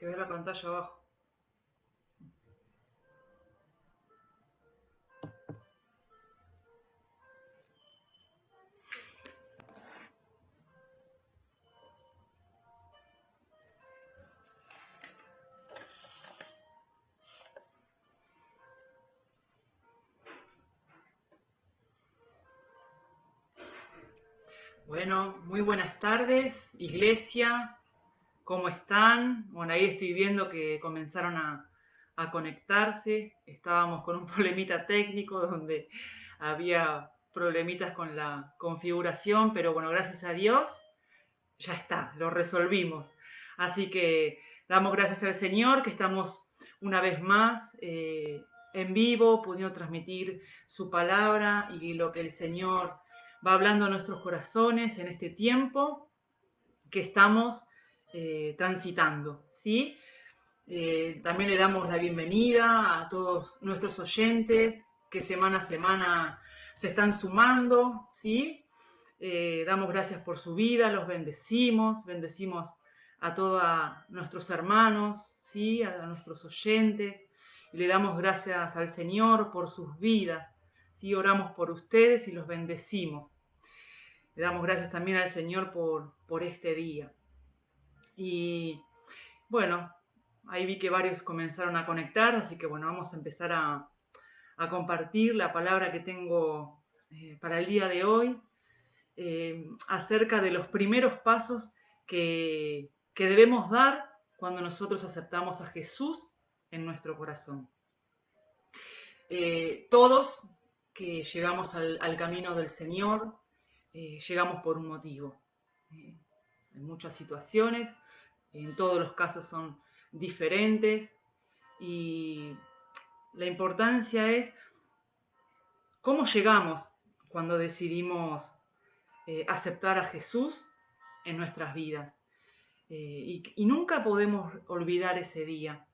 que ver la pantalla abajo. Bueno, muy buenas tardes, iglesia, ¿cómo están? Bueno, ahí estoy viendo que comenzaron a conectarse. Estábamos con un problemita técnico donde había problemitas con la configuración, pero bueno, gracias a Dios ya está, lo resolvimos. Así que damos gracias al Señor que estamos una vez más en vivo, pudiendo transmitir su palabra y lo que el Señor va hablando a nuestros corazones en este tiempo que estamos transitando, ¿sí? También le damos la bienvenida a todos nuestros oyentes que semana a semana se están sumando, ¿sí? Damos gracias por su vida, los bendecimos a todos nuestros hermanos, ¿sí? A nuestros oyentes, y le damos gracias al Señor por sus vidas, ¿sí? Oramos por ustedes y los bendecimos. Le damos gracias también al Señor por este día. Y bueno, ahí vi que varios comenzaron a conectar, así que bueno, vamos a empezar a compartir la palabra que tengo para el día de hoy, acerca de los primeros pasos que debemos dar cuando nosotros aceptamos a Jesús en nuestro corazón. Todos que llegamos al camino del Señor, llegamos por un motivo. En muchas situaciones, en todos los casos son diferentes y la importancia es cómo llegamos cuando decidimos aceptar a Jesús en nuestras vidas. Y nunca podemos olvidar ese día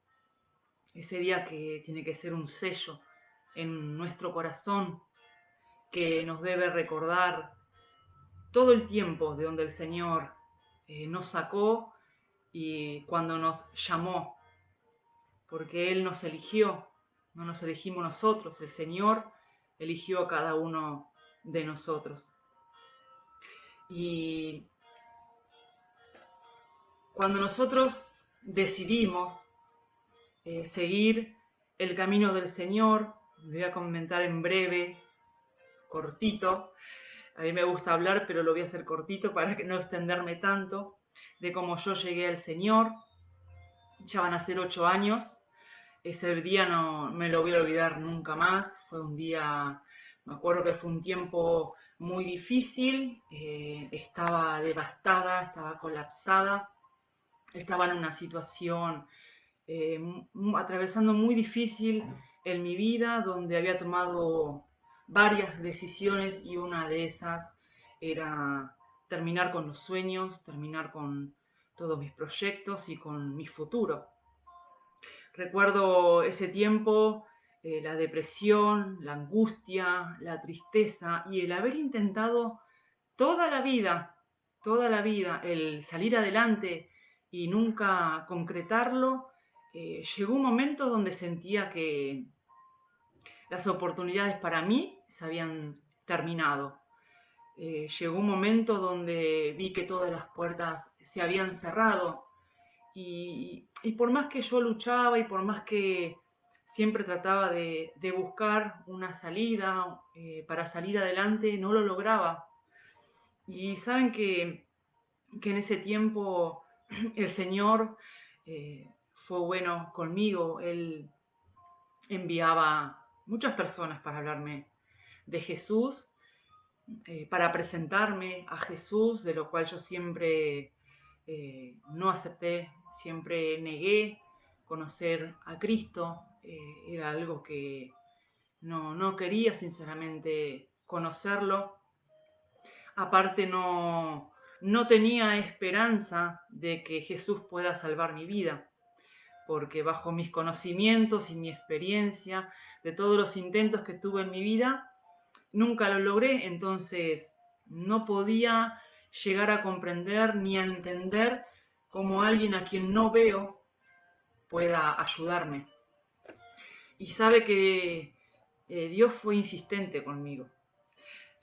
que tiene que ser un sello en nuestro corazón, que nos debe recordar todo el tiempo de donde el Señor nos sacó y cuando nos llamó, porque Él nos eligió, no nos elegimos nosotros, el Señor eligió a cada uno de nosotros. Y cuando nosotros decidimos seguir el camino del Señor, voy a comentar en breve, cortito. A mí me gusta hablar, pero lo voy a hacer cortito para no extenderme tanto, de cómo yo llegué al Señor. Ya van a ser 8 años. Ese día no me lo voy a olvidar nunca más. Fue un día, me acuerdo que fue un tiempo muy difícil. Estaba devastada, estaba colapsada. Estaba en una situación atravesando muy difícil en mi vida, donde había tomado varias decisiones y una de esas era terminar con los sueños, terminar con todos mis proyectos y con mi futuro. Recuerdo ese tiempo, la depresión, la angustia, la tristeza y el haber intentado toda la vida, el salir adelante y nunca concretarlo. Llegó un momento donde sentía que las oportunidades para mí se habían terminado. Llegó un momento donde vi que todas las puertas se habían cerrado y por más que yo luchaba y por más que siempre trataba de buscar una salida para salir adelante, no lo lograba. Y saben que en ese tiempo el Señor fue bueno conmigo. Él enviaba muchas personas para hablarme de Jesús, para presentarme a Jesús, de lo cual yo siempre no acepté, siempre negué conocer a Cristo. Era algo que no quería sinceramente conocerlo. Aparte no tenía esperanza de que Jesús pueda salvar mi vida, porque bajo mis conocimientos y mi experiencia de todos los intentos que tuve en mi vida, nunca lo logré, entonces no podía llegar a comprender ni a entender cómo alguien a quien no veo pueda ayudarme. Y sabe que Dios fue insistente conmigo.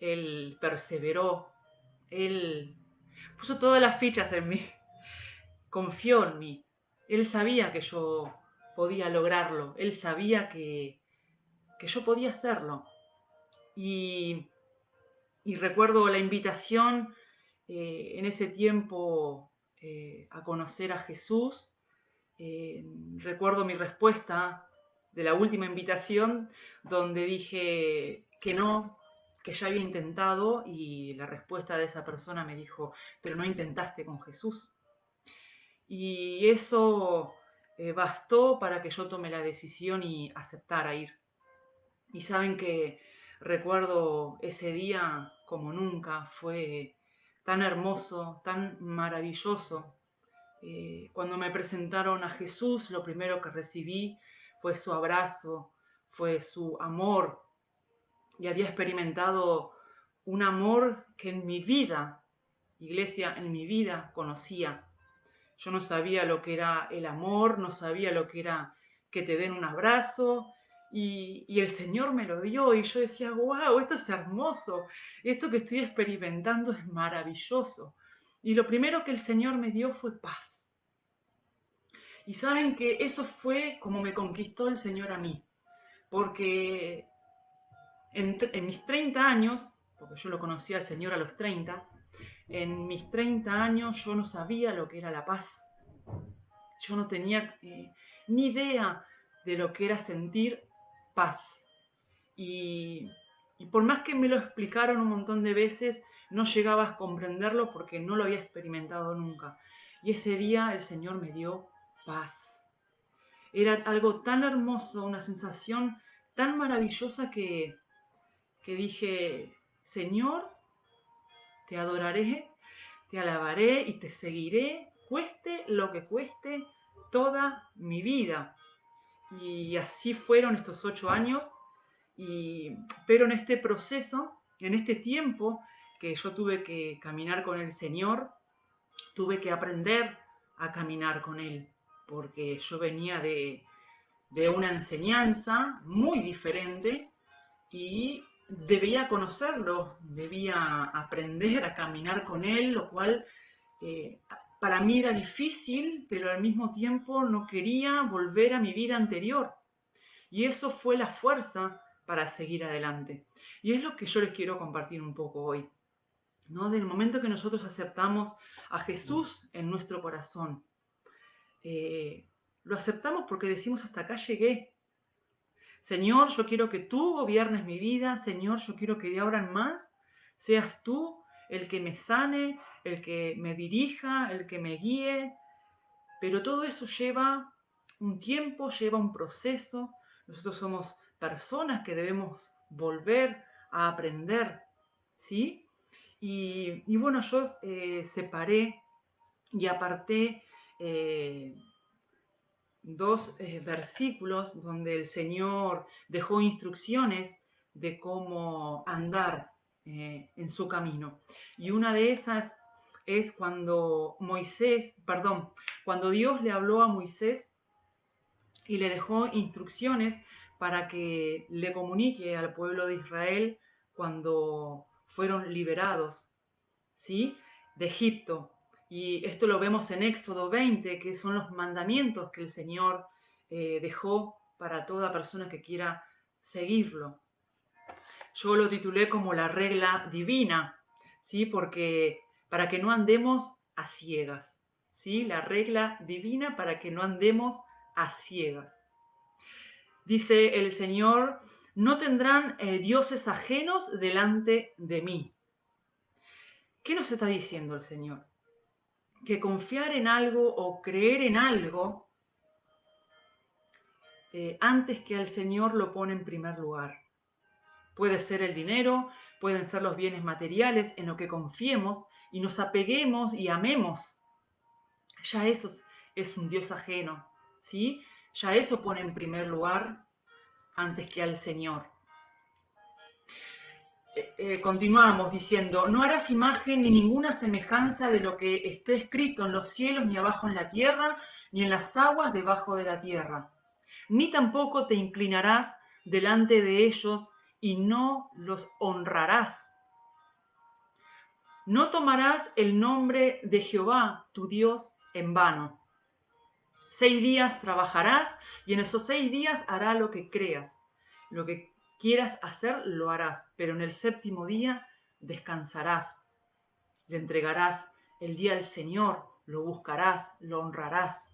Él perseveró, Él puso todas las fichas en mí, confió en mí. Él sabía que yo podía lograrlo, Él sabía que yo podía hacerlo. Y recuerdo la invitación en ese tiempo a conocer a Jesús. Recuerdo mi respuesta de la última invitación, donde dije que no, que ya había intentado, y la respuesta de esa persona me dijo, pero no intentaste con Jesús. Y eso bastó para que yo tome la decisión y aceptara ir. Y saben que recuerdo ese día como nunca, fue tan hermoso, tan maravilloso. Cuando me presentaron a Jesús, lo primero que recibí fue su abrazo, fue su amor. Y había experimentado un amor que en mi vida, iglesia, en mi vida conocía. Yo no sabía lo que era el amor, no sabía lo que era que te den un abrazo, y el Señor me lo dio, y yo decía, wow, esto es hermoso, esto que estoy experimentando es maravilloso. Y lo primero que el Señor me dio fue paz. Y saben que eso fue como me conquistó el Señor a mí, porque en mis 30 años, porque yo lo conocí al Señor a los 30, en mis 30 años yo no sabía lo que era la paz. Yo no tenía ni idea de lo que era sentir paz. Y por más que me lo explicaron un montón de veces, no llegaba a comprenderlo porque no lo había experimentado nunca. Y ese día el Señor me dio paz. Era algo tan hermoso, una sensación tan maravillosa que dije, Señor, te adoraré, te alabaré y te seguiré, cueste lo que cueste, toda mi vida. Y así fueron estos 8 años, pero en este proceso, en este tiempo que yo tuve que caminar con el Señor, tuve que aprender a caminar con Él, porque yo venía de una enseñanza muy diferente y debía conocerlo, debía aprender a caminar con Él, lo cual para mí era difícil, pero al mismo tiempo no quería volver a mi vida anterior. Y eso fue la fuerza para seguir adelante. Y es lo que yo les quiero compartir un poco hoy, ¿no? Del momento que nosotros aceptamos a Jesús en nuestro corazón, lo aceptamos porque decimos, hasta acá llegué. Señor, yo quiero que tú gobiernes mi vida. Señor, yo quiero que de ahora en más seas tú el que me sane, el que me dirija, el que me guíe. Pero todo eso lleva un tiempo, lleva un proceso. Nosotros somos personas que debemos volver a aprender, ¿sí? Y bueno, yo separé y aparté dos versículos donde el Señor dejó instrucciones de cómo andar en su camino. Y una de esas es cuando cuando Dios le habló a Moisés y le dejó instrucciones para que le comunique al pueblo de Israel cuando fueron liberados, ¿sí?, de Egipto. Y esto lo vemos en Éxodo 20, que son los mandamientos que el Señor dejó para toda persona que quiera seguirlo. Yo lo titulé como la regla divina, ¿sí?, porque para que no andemos a ciegas, ¿sí?, la regla divina para que no andemos a ciegas. Dice el Señor, no tendrán dioses ajenos delante de mí. ¿Qué nos está diciendo el Señor? Que confiar en algo o creer en algo antes que al Señor lo pone en primer lugar. Puede ser el dinero, pueden ser los bienes materiales en lo que confiemos y nos apeguemos y amemos. Ya eso es un Dios ajeno, ¿sí? Ya eso pone en primer lugar antes que al Señor. Continuamos diciendo, no harás imagen ni ninguna semejanza de lo que esté escrito en los cielos, ni abajo en la tierra, ni en las aguas debajo de la tierra. Ni tampoco te inclinarás delante de ellos y no los honrarás. No tomarás el nombre de Jehová, tu Dios, en vano. 6 días trabajarás y en esos 6 días harás lo que creas. Lo que quieras hacer, lo harás, pero en el séptimo día descansarás. Le entregarás el día al Señor, lo buscarás, lo honrarás.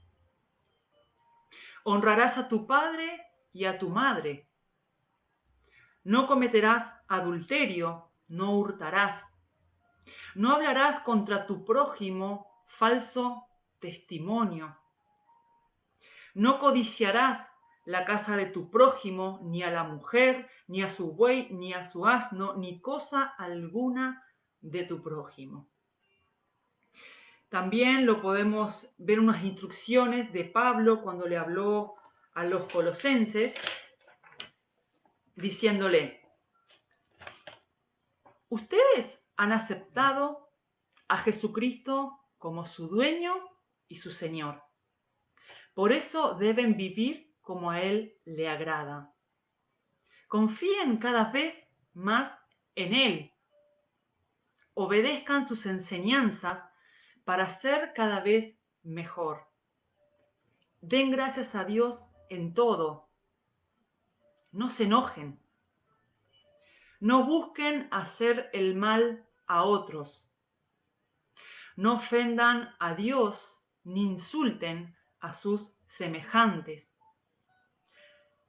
Honrarás a tu padre y a tu madre. No cometerás adulterio, no hurtarás. No hablarás contra tu prójimo falso testimonio. No codiciarás la casa de tu prójimo, ni a la mujer, ni a su buey, ni a su asno, ni cosa alguna de tu prójimo. También lo podemos ver unas instrucciones de Pablo cuando le habló a los colosenses, diciéndole: ustedes han aceptado a Jesucristo como su dueño y su Señor. Por eso deben vivir como a Él le agrada. Confíen cada vez más en Él. Obedezcan sus enseñanzas para ser cada vez mejor. Den gracias a Dios en todo. No se enojen. No busquen hacer el mal a otros. No ofendan a Dios ni insulten a sus semejantes.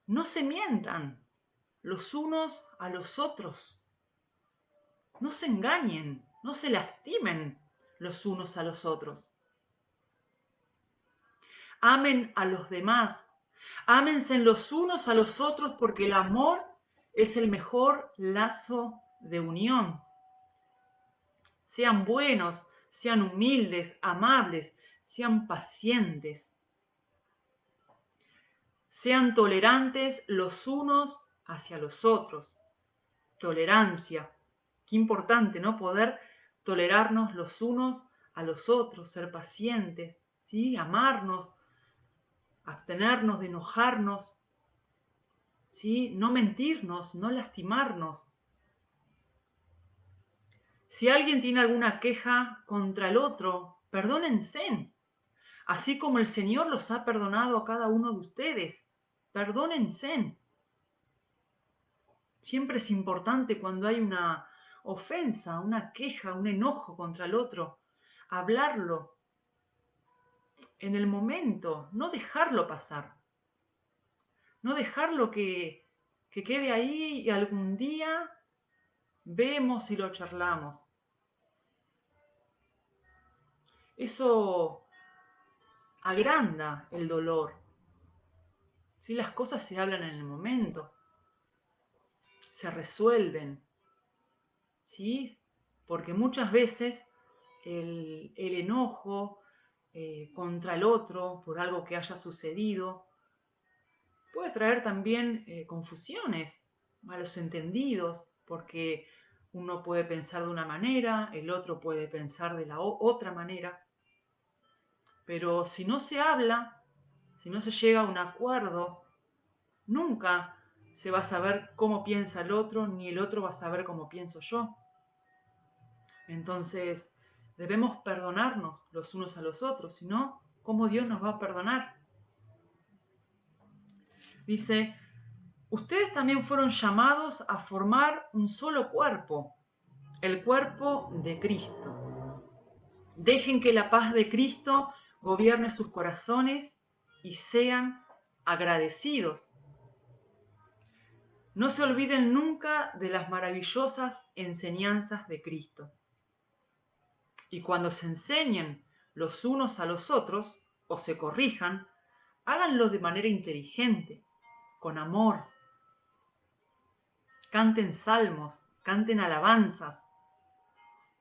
No se mientan los unos a los otros. No se engañen, no se lastimen los unos a los otros. Amen a los demás. Ámense los unos a los otros porque el amor es el mejor lazo de unión. Sean buenos, sean humildes, amables, sean pacientes. Sean tolerantes los unos hacia los otros. Tolerancia. Qué importante, ¿no? Poder tolerarnos los unos a los otros, ser pacientes, ¿sí? Amarnos, abstenernos de enojarnos, ¿sí? No mentirnos, no lastimarnos. Si alguien tiene alguna queja contra el otro, perdónense, así como el Señor los ha perdonado a cada uno de ustedes. Perdónense. Siempre es importante cuando hay una ofensa, una queja, un enojo contra el otro, hablarlo en el momento, no dejarlo pasar, no dejarlo que quede ahí y algún día vemos y lo charlamos. Eso agranda el dolor. Si las cosas se hablan en el momento, se resuelven, ¿sí? Porque muchas veces el enojo contra el otro por algo que haya sucedido puede traer también confusiones, malos entendidos, porque uno puede pensar de una manera, el otro puede pensar de la otra manera, pero si no se habla, si no se llega a un acuerdo, nunca se va a saber cómo piensa el otro, ni el otro va a saber cómo pienso yo. Entonces, debemos perdonarnos los unos a los otros, si no, ¿cómo Dios nos va a perdonar? Dice: ustedes también fueron llamados a formar un solo cuerpo, el cuerpo de Cristo. Dejen que la paz de Cristo gobierne sus corazones y sean agradecidos. No se olviden nunca de las maravillosas enseñanzas de Cristo. Y cuando se enseñen los unos a los otros o se corrijan, háganlo de manera inteligente, con amor. Canten salmos, canten alabanzas.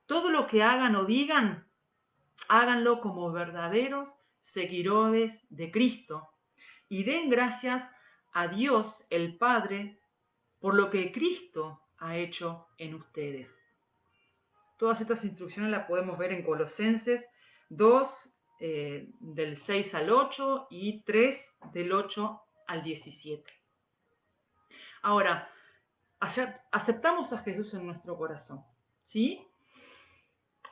Todo lo que hagan o digan, háganlo como verdaderos seguidores de Cristo y den gracias a Dios el Padre por lo que Cristo ha hecho en ustedes. Todas estas instrucciones las podemos ver en Colosenses 2, del 6 al 8 y 3 del 8 al 17. Ahora, aceptamos a Jesús en nuestro corazón, ¿sí?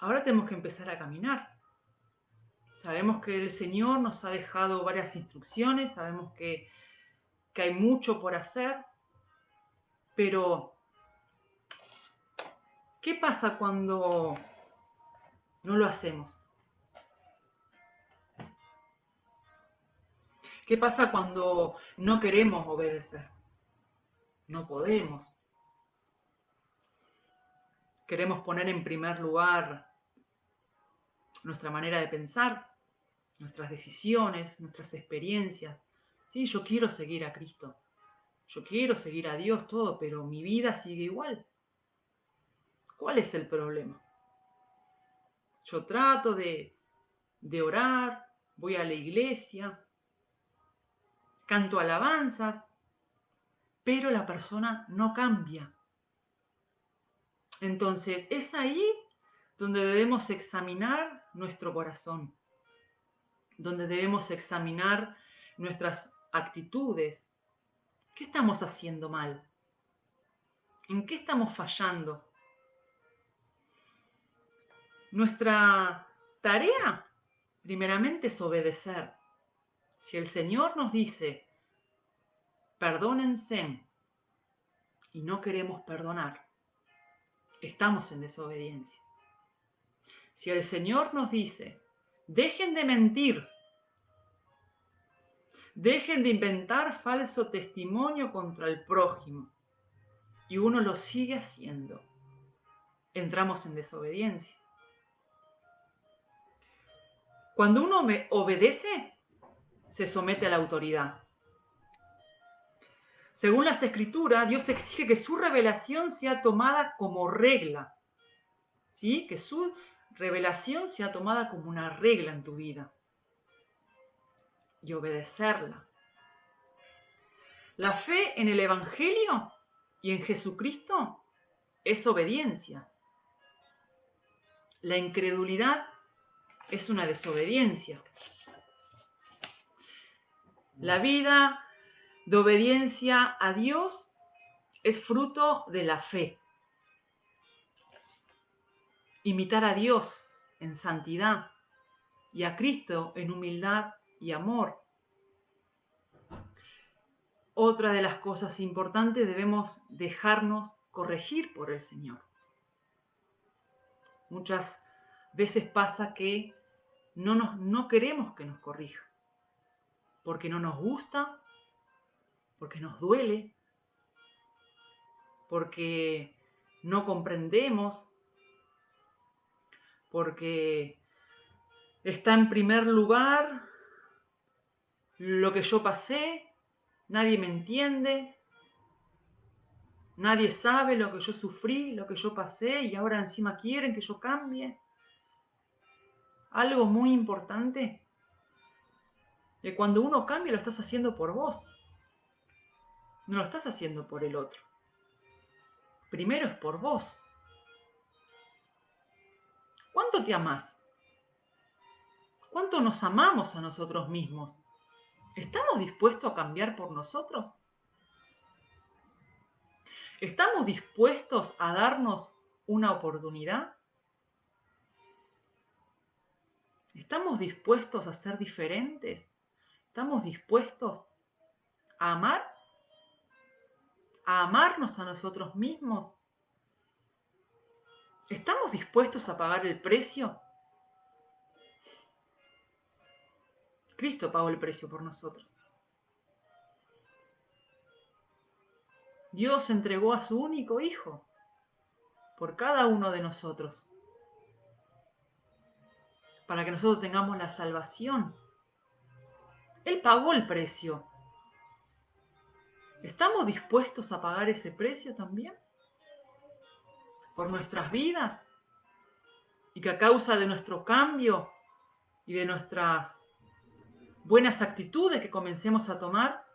Ahora tenemos que empezar a caminar. Sabemos que el Señor nos ha dejado varias instrucciones, sabemos que hay mucho por hacer, pero ¿qué pasa cuando no lo hacemos? ¿Qué pasa cuando no queremos obedecer? No podemos. Queremos poner en primer lugar nuestra manera de pensar, nuestras decisiones, nuestras experiencias. Sí, yo quiero seguir a Cristo, yo quiero seguir a Dios, todo, pero mi vida sigue igual. ¿Cuál es el problema? Yo trato de orar, voy a la iglesia, canto alabanzas, pero la persona no cambia. Entonces, es ahí donde debemos examinar nuestro corazón, donde debemos examinar nuestras actitudes. ¿Qué estamos haciendo mal? ¿En qué estamos fallando? Nuestra tarea, primeramente, es obedecer. Si el Señor nos dice, perdónense, y no queremos perdonar, estamos en desobediencia. Si el Señor nos dice, dejen de mentir, dejen de inventar falso testimonio contra el prójimo, y uno lo sigue haciendo, entramos en desobediencia. Cuando uno obedece, se somete a la autoridad. Según las Escrituras, Dios exige que su revelación sea tomada como regla, ¿sí? Que su revelación sea tomada como una regla en tu vida y obedecerla. La fe en el Evangelio y en Jesucristo es obediencia. La incredulidad es una desobediencia. La vida de obediencia a Dios es fruto de la fe. Imitar a Dios en santidad y a Cristo en humildad y amor. Otra de las cosas importantes, debemos dejarnos corregir por el Señor. Muchas veces pasa que no queremos que nos corrija, porque no nos gusta, porque nos duele, porque no comprendemos, porque está en primer lugar lo que yo pasé, nadie me entiende, nadie sabe lo que yo sufrí, lo que yo pasé y ahora encima quieren que yo cambie. Algo muy importante, que cuando uno cambia lo estás haciendo por vos, no lo estás haciendo por el otro. Primero es por vos. ¿Cuánto te amás? ¿Cuánto nos amamos a nosotros mismos? ¿Estamos dispuestos a cambiar por nosotros? ¿Estamos dispuestos a darnos una oportunidad? ¿Estamos dispuestos a ser diferentes? ¿Estamos dispuestos a amar? ¿A amarnos a nosotros mismos? ¿Estamos dispuestos a pagar el precio? Cristo pagó el precio por nosotros. Dios entregó a su único Hijo por cada uno de nosotros, para que nosotros tengamos la salvación. Él pagó el precio. ¿Estamos dispuestos a pagar ese precio también? Por nuestras vidas. Y que a causa de nuestro cambio y de nuestras buenas actitudes que comencemos a tomar,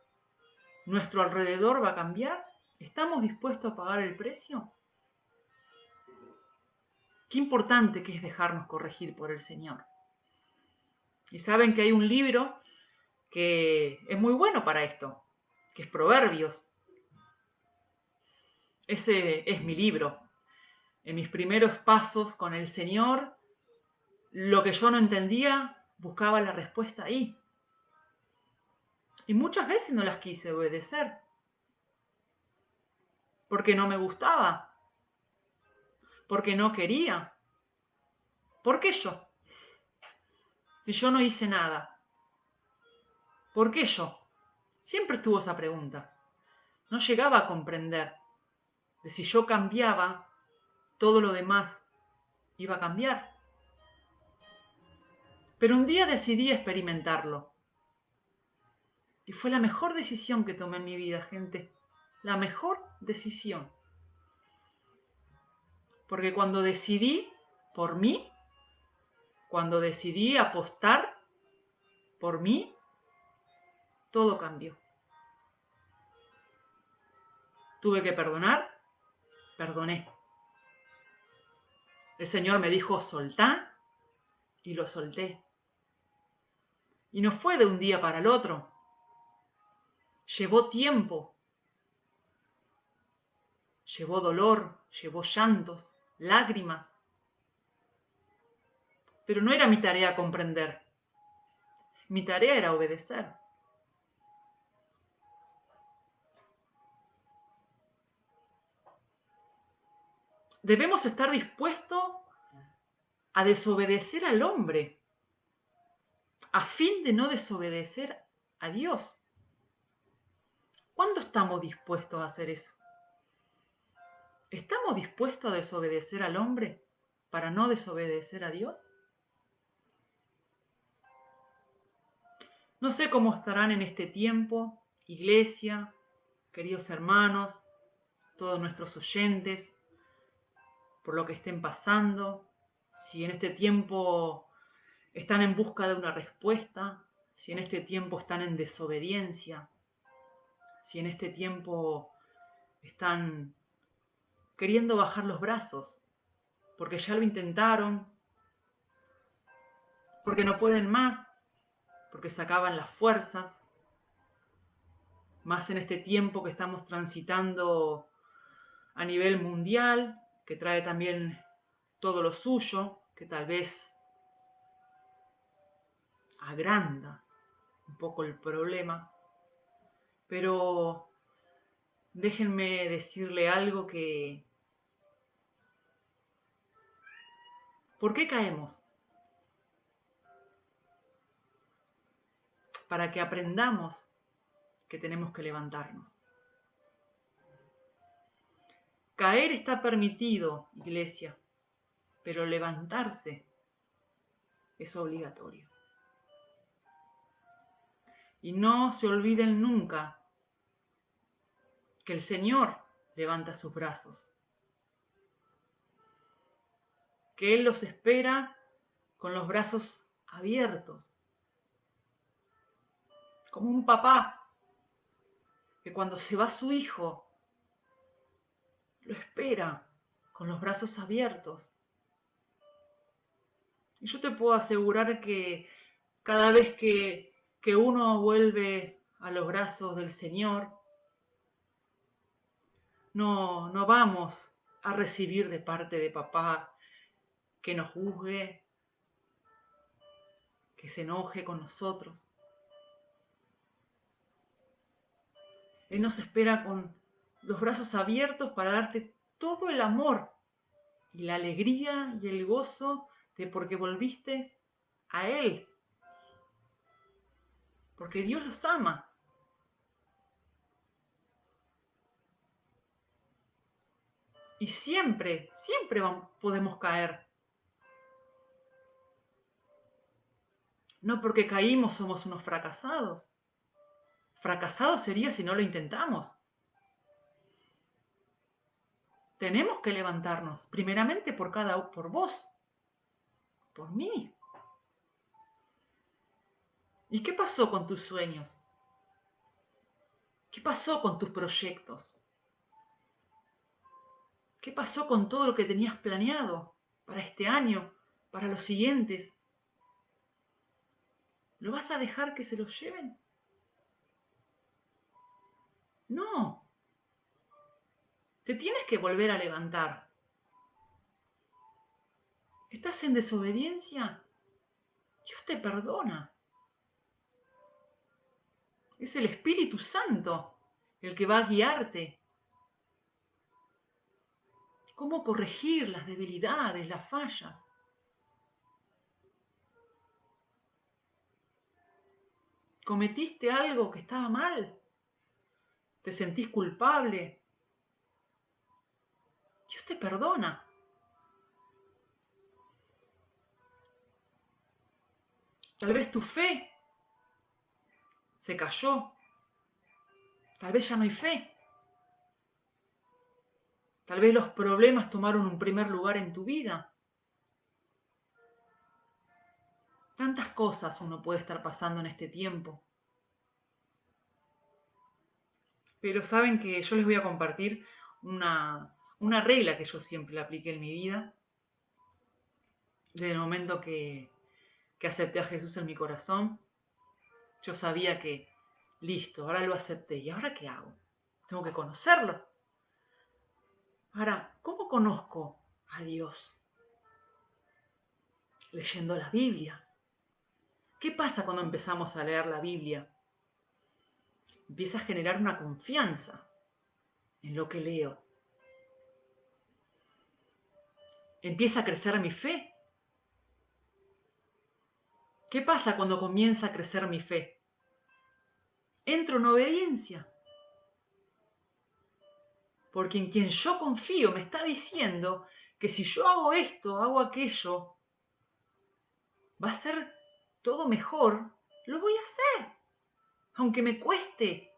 nuestro alrededor va a cambiar. ¿Estamos dispuestos a pagar el precio? Qué importante que es dejarnos corregir por el Señor. Y saben que hay un libro que es muy bueno para esto, que es Proverbios. Ese es mi libro. En mis primeros pasos con el Señor, lo que yo no entendía, buscaba la respuesta ahí. Y muchas veces no las quise obedecer, porque no me gustaba, porque no quería. ¿Por qué yo? Si yo no hice nada. ¿Por qué yo? Siempre estuvo esa pregunta. No llegaba a comprender de si yo cambiaba, todo lo demás iba a cambiar. Pero un día decidí experimentarlo. Y fue la mejor decisión que tomé en mi vida, gente. La mejor decisión. Porque cuando decidí por mí, cuando decidí apostar por mí, todo cambió. Tuve que perdonar, perdoné. El Señor me dijo, soltá, y lo solté. Y no fue de un día para el otro. Llevó tiempo, llevó dolor, llevó llantos, lágrimas. Pero no era mi tarea comprender. Mi tarea era obedecer. Debemos estar dispuestos a desobedecer al hombre, a fin de no desobedecer a Dios. ¿Cuándo estamos dispuestos a hacer eso? ¿Estamos dispuestos a desobedecer al hombre para no desobedecer a Dios? No sé cómo estarán en este tiempo, iglesia, queridos hermanos, todos nuestros oyentes, por lo que estén pasando, si en este tiempo están en busca de una respuesta, si en este tiempo están en desobediencia, si en este tiempo están queriendo bajar los brazos, porque ya lo intentaron, porque no pueden más, porque se acaban las fuerzas, más en este tiempo que estamos transitando a nivel mundial, que trae también todo lo suyo, que tal vez agranda un poco el problema. Pero déjenme decirle algo que... ¿Por qué caemos? Para que aprendamos que tenemos que levantarnos. Caer está permitido, iglesia, pero levantarse es obligatorio. Y no se olviden nunca que el Señor levanta sus brazos, que Él los espera con los brazos abiertos, como un papá que cuando se va su hijo lo espera con los brazos abiertos. Y yo te puedo asegurar que cada vez que uno vuelve a los brazos del Señor, no vamos a recibir de parte de papá que nos juzgue, que se enoje con nosotros. Él nos espera con los brazos abiertos para darte todo el amor y la alegría y el gozo de porque volviste a Él. Porque Dios los ama. Y siempre, siempre podemos caer. No porque caímos somos unos fracasados. Fracasados sería si no lo intentamos. Tenemos que levantarnos, primeramente por vos, por mí. ¿Y qué pasó con tus sueños? ¿Qué pasó con tus proyectos? ¿Qué pasó con todo lo que tenías planeado para este año, para los siguientes? ¿Lo vas a dejar que se los lleven? No. Te tienes que volver a levantar. ¿Estás en desobediencia? Dios te perdona. Es el Espíritu Santo el que va a guiarte. ¿Cómo corregir las debilidades, las fallas? ¿Cometiste algo que estaba mal? ¿Te sentís culpable? Dios te perdona. Tal vez tu fe se cayó. Tal vez ya no hay fe. Tal vez los problemas tomaron un primer lugar en tu vida. Tantas cosas uno puede estar pasando en este tiempo. Pero saben que yo les voy a compartir una regla que yo siempre apliqué en mi vida. Desde el momento que acepté a Jesús en mi corazón, yo sabía que, listo, ahora lo acepté. ¿Y ahora qué hago? Tengo que conocerlo. Ahora, ¿cómo conozco a Dios? Leyendo la Biblia. ¿Qué pasa cuando empezamos a leer la Biblia? Empieza a generar una confianza en lo que leo. Empieza a crecer mi fe. ¿Qué pasa cuando comienza a crecer mi fe? Entro en obediencia. Porque en quien yo confío me está diciendo que si yo hago esto, hago aquello, va a ser todo mejor, lo voy a hacer. Aunque me cueste,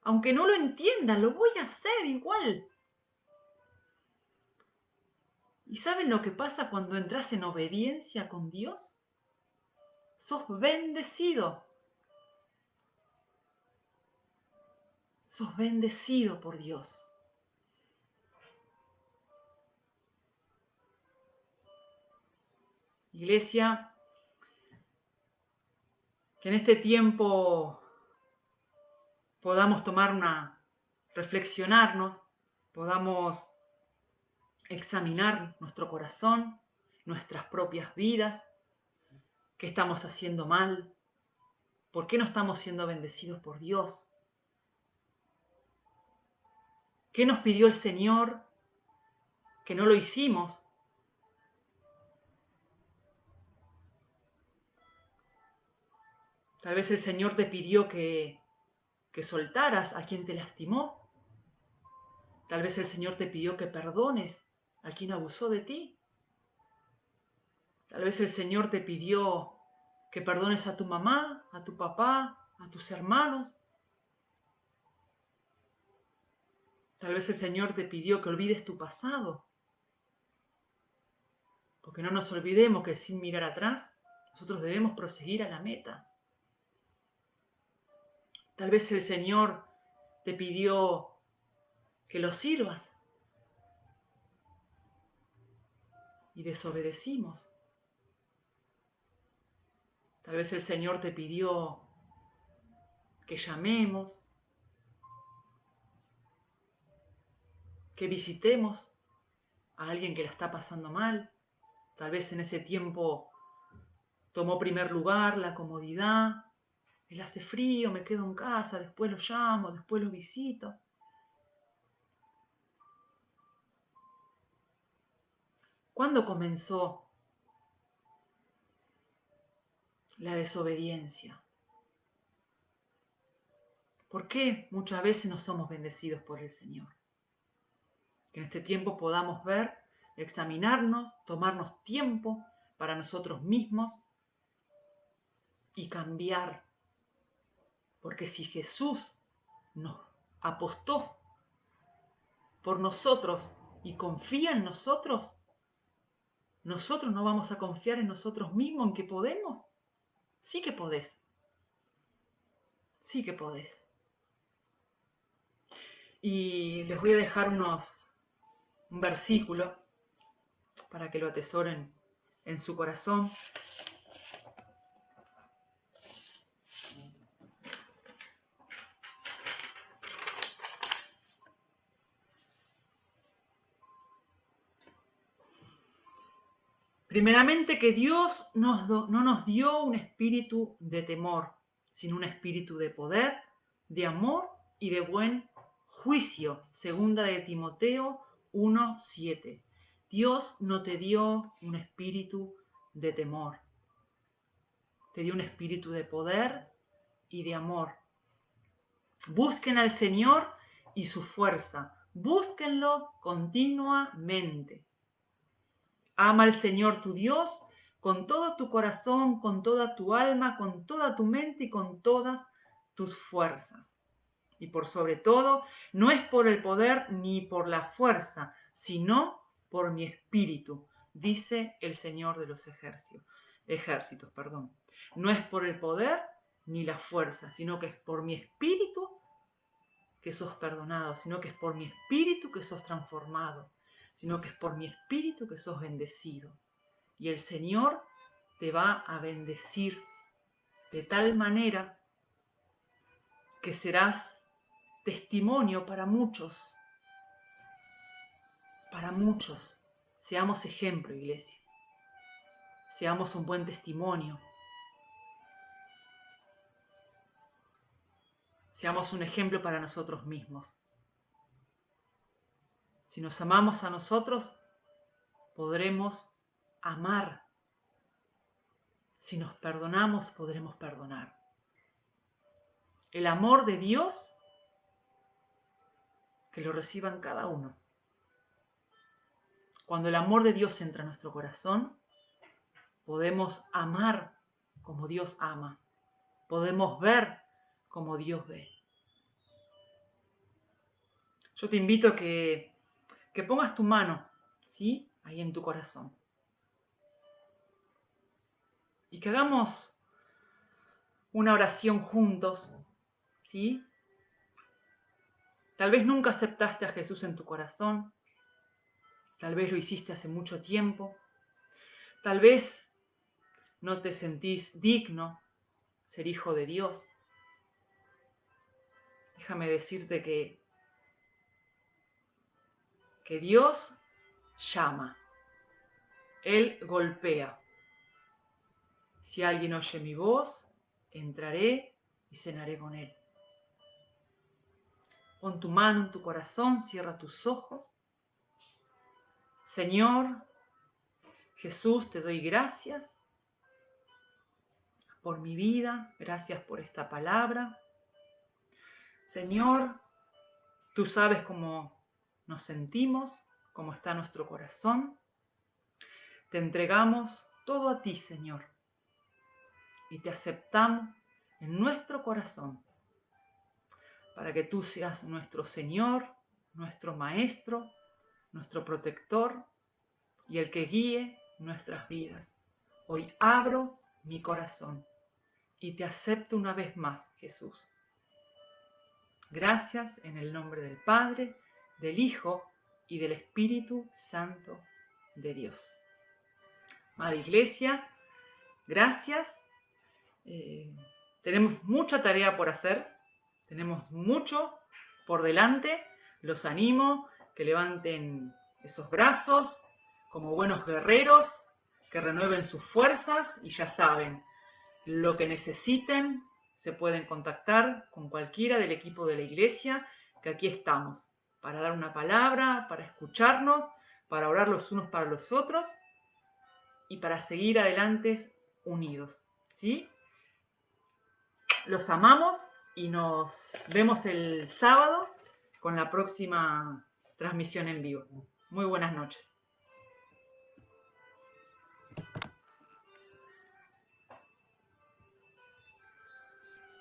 aunque no lo entienda, lo voy a hacer igual. ¿Y saben lo que pasa cuando entras en obediencia con Dios? Sos bendecido. Sos bendecido por Dios. Iglesia, que en este tiempo podamos reflexionarnos, podamos examinar nuestro corazón, nuestras propias vidas, qué estamos haciendo mal, por qué no estamos siendo bendecidos por Dios, qué nos pidió el Señor que no lo hicimos. Tal vez el Señor te pidió que soltaras a quien te lastimó. Tal vez el Señor te pidió que perdones a quien abusó de ti. Tal vez el Señor te pidió que perdones a tu mamá, a tu papá, a tus hermanos. Tal vez el Señor te pidió que olvides tu pasado. Porque no nos olvidemos que sin mirar atrás, nosotros debemos proseguir a la meta. Tal vez el Señor te pidió que lo sirvas y desobedecimos. Tal vez el Señor te pidió que llamemos, que visitemos a alguien que la está pasando mal. Tal vez en ese tiempo tomó primer lugar la comodidad. Él hace frío, me quedo en casa, después lo llamo, después lo visito. ¿Cuándo comenzó la desobediencia? ¿Por qué muchas veces no somos bendecidos por el Señor? Que en este tiempo podamos ver, examinarnos, tomarnos tiempo para nosotros mismos y cambiar. Porque si Jesús nos apostó por nosotros y confía en nosotros, ¿nosotros no vamos a confiar en nosotros mismos en que podemos? Sí que podés. Sí que podés. Y les voy a dejar un versículo para que lo atesoren en su corazón. Primeramente que Dios no nos dio un espíritu de temor, sino un espíritu de poder, de amor y de buen juicio. Segunda de Timoteo 1:7. Dios no te dio un espíritu de temor, te dio un espíritu de poder y de amor. Busquen al Señor y su fuerza, búsquenlo continuamente. Ama al Señor tu Dios con todo tu corazón, con toda tu alma, con toda tu mente y con todas tus fuerzas. Y por sobre todo, no es por el poder ni por la fuerza, sino por mi espíritu, dice el Señor de los ejércitos. No es por el poder ni la fuerza, sino que es por mi espíritu que sos perdonado, sino que es por mi espíritu que sos transformado, sino que es por mi espíritu que sos bendecido. Y el Señor te va a bendecir de tal manera que serás testimonio para muchos. Para muchos. Seamos ejemplo, iglesia. Seamos un buen testimonio. Seamos un ejemplo para nosotros mismos. Si nos amamos a nosotros, podremos amar. Si nos perdonamos, podremos perdonar. El amor de Dios, que lo reciban cada uno. Cuando el amor de Dios entra a nuestro corazón, podemos amar como Dios ama. Podemos ver como Dios ve. Yo te invito a que pongas tu mano, ¿sí? Ahí en tu corazón. Y que hagamos una oración juntos, ¿sí? Tal vez nunca aceptaste a Jesús en tu corazón. Tal vez lo hiciste hace mucho tiempo. Tal vez no te sentís digno ser hijo de Dios. Déjame decirte que Dios llama. Él golpea. Si alguien oye mi voz, entraré y cenaré con él. Pon tu mano en tu corazón, cierra tus ojos. Señor Jesús, te doy gracias por mi vida, gracias por esta palabra. Señor, tú sabes cómo nos sentimos, cómo está nuestro corazón. Te entregamos todo a ti, Señor, y te aceptamos en nuestro corazón para que tú seas nuestro Señor, nuestro Maestro, nuestro protector y el que guíe nuestras vidas. Hoy abro mi corazón y te acepto una vez más, Jesús. Gracias en el nombre del Padre, del Hijo y del Espíritu Santo de Dios. Madre Iglesia, gracias. Tenemos mucha tarea por hacer, tenemos mucho por delante. Los animo que levanten esos brazos como buenos guerreros, que renueven sus fuerzas y ya saben, lo que necesiten se pueden contactar con cualquiera del equipo de la iglesia, que aquí estamos para dar una palabra, para escucharnos, para orar los unos para los otros y para seguir adelante unidos, ¿sí? Los amamos y nos vemos el sábado con la próxima transmisión en vivo. Muy buenas noches.